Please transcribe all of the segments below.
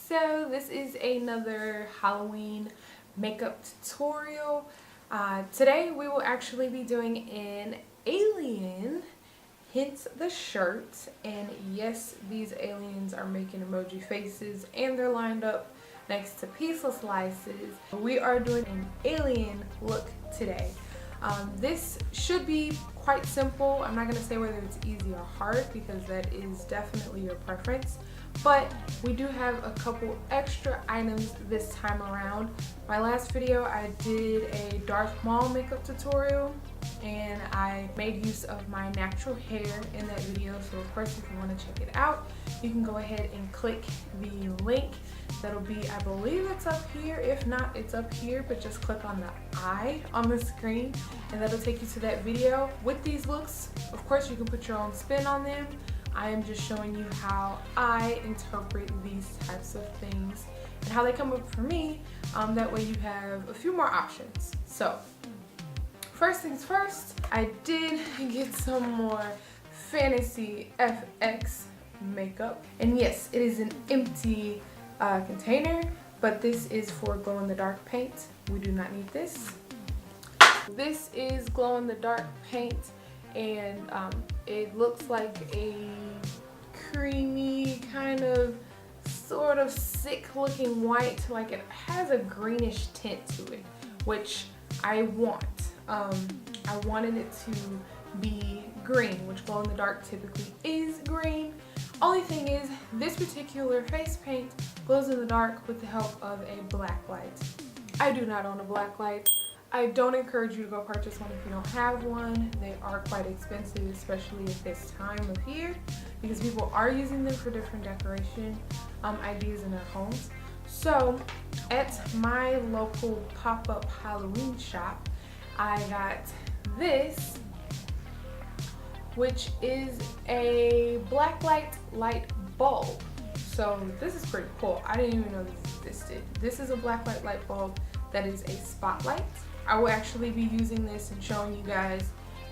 So this is another Halloween makeup tutorial. Today we will actually be doing an alien, hence the shirt. And yes, these aliens are making emoji faces and they're lined up next to pizza slices. We are doing an alien look today. This should be quite simple. I'm not going to say whether it's easy or hard because that is definitely your preference. But we do have a couple extra items this time around. My last video I did a Darth Maul makeup tutorial and I made use of my natural hair in that video. So of course if you want to check it out, you can go ahead and click the link. That'll be, I believe it's up here. If not, it's up here, but just click on the eye on the screen and that'll take you to that video. With these looks, of course you can put your own spin on them. I am just showing you how I interpret these types of things and how they come up for me. That way you have a few more options. So first things first, I did get some more Fantasy FX makeup. And yes, it is an empty container, but this is for glow-in-the-dark paint. We do not need this. This is glow-in-the-dark paint, and it looks like a creamy kind of sort of sick looking white, like it has a greenish tint to it, which I want. I wanted it to be green, which glow in the dark typically is green. Only thing is, this particular face paint glows in the dark with the help of a black light. I do not own a black light. I don't encourage you to go purchase one if you don't have one. They are quite expensive, especially at this time of year, because people are using them for different decoration ideas in their homes. So at my local pop-up Halloween shop, I got this, which is a black light bulb. So this is pretty cool. I didn't even know this existed. This is a black light bulb that is a spotlight. I will actually be using this and showing you guys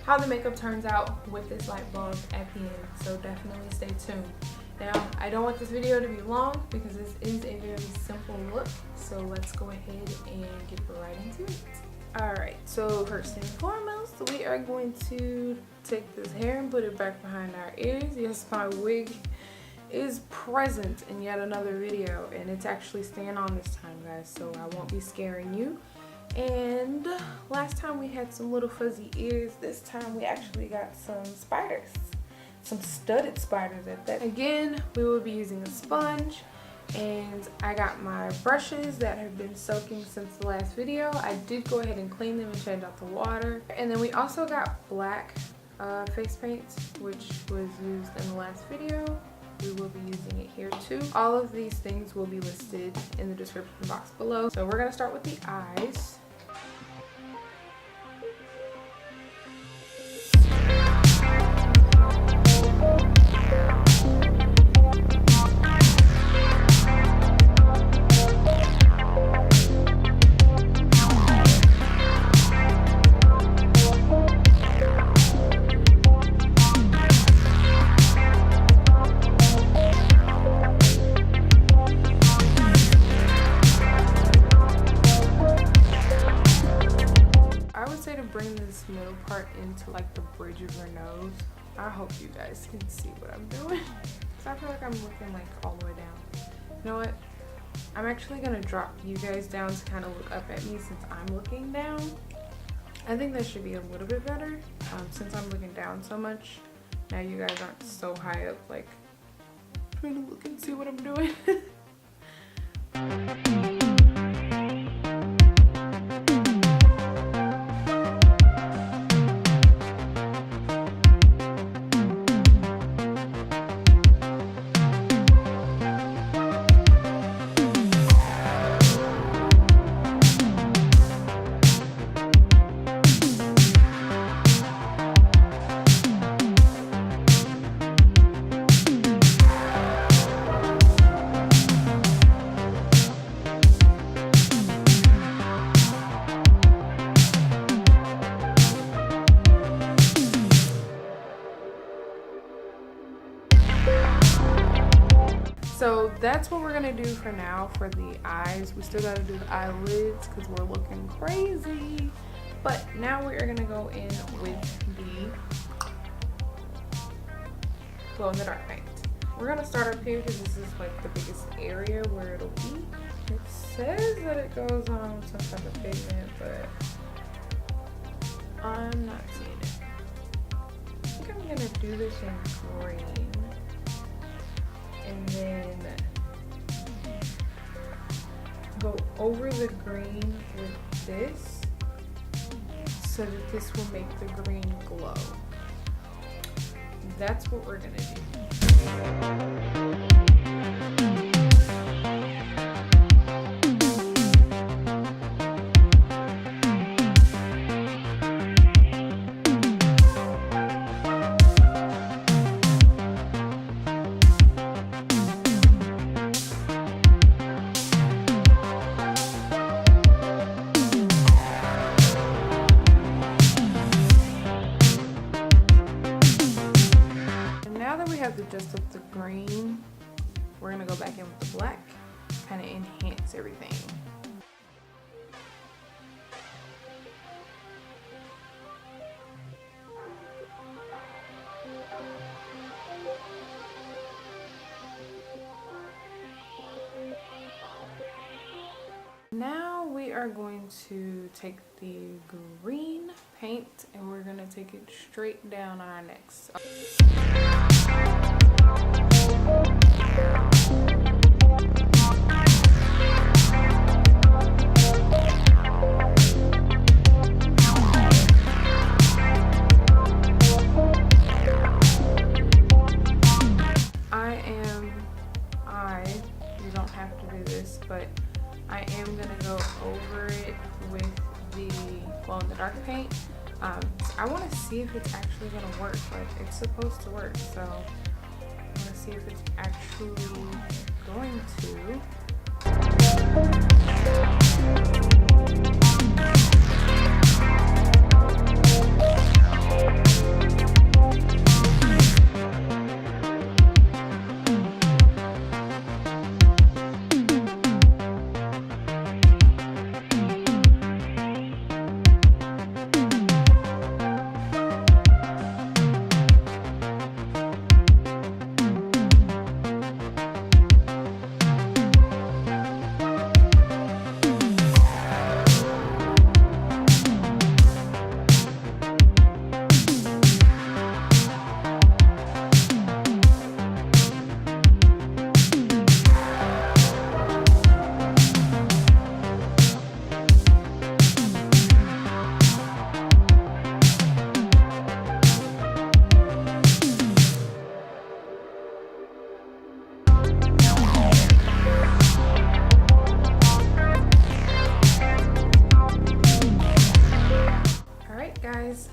how the makeup turns out with this light bulb at the end, so definitely stay tuned. Now, I don't want this video to be long because this is a very simple look, so let's go ahead and get right into it. Alright, so first and foremost, we are going to take this hair and put it back behind our ears. Yes, my wig is present in yet another video, and it's actually staying on this time, guys, so I won't be scaring you. And last time we had some little fuzzy ears. This time we actually got some spiders, some studded spiders at that. Again, we will be using a sponge, and I got my brushes that have been soaking since the last video. I did go ahead and clean them and change out the water. And then we also got black face paint, which was used in the last video. We will be using it here too. All of these things will be listed in the description box below. So we're gonna start with the eyes. Bring this middle part into like the bridge of your nose. I hope you guys can see what I'm doing because I feel like I'm looking like all the way down. You know what? I'm actually gonna drop you guys down to kind of look up at me since I'm looking down. I think that should be a little bit better since I'm looking down so much. Now you guys aren't so high up like trying to look and see what I'm doing. that's what we're gonna do for now for the eyes. We still gotta do the eyelids because we're looking crazy. But now we are gonna go in with the glow in the dark paint. We're gonna start up here because this is like the biggest area where it'll be. It says that it goes on some type of pigment, but I'm not seeing it. I think I'm gonna do this in green and then go over the green with this so that this will make the green glow. That's what we're gonna do. The just with the green, we're gonna go back in with the black, kind of enhance everything. Now we are going to take the green paint and we're gonna take it straight down on our necks. You don't have to do this, but I am gonna go over it with the glow in the dark paint. I want to see if it's actually gonna work. Like, it's supposed to work, so I want to see if it's actually going to.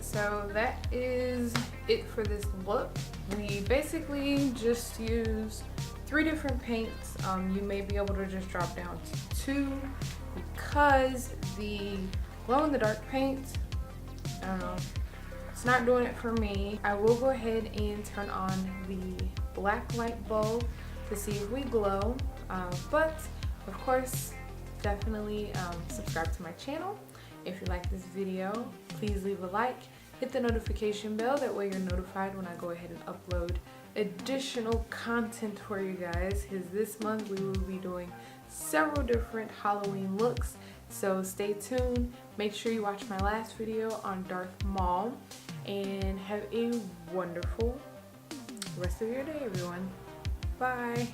So that is it for this look. We basically just use 3 different paints. You may be able to just drop down to 2 because the glow in the dark paint, I don't know, it's not doing it for me. I will go ahead and turn on the black light bulb to see if we glow, but of course definitely subscribe to my channel. If you like this video, please leave a like, hit the notification bell, that way you're notified when I go ahead and upload additional content for you guys, because this month we will be doing several different Halloween looks, so stay tuned. Make sure you watch my last video on Darth Maul, and have a wonderful rest of your day, everyone. Bye.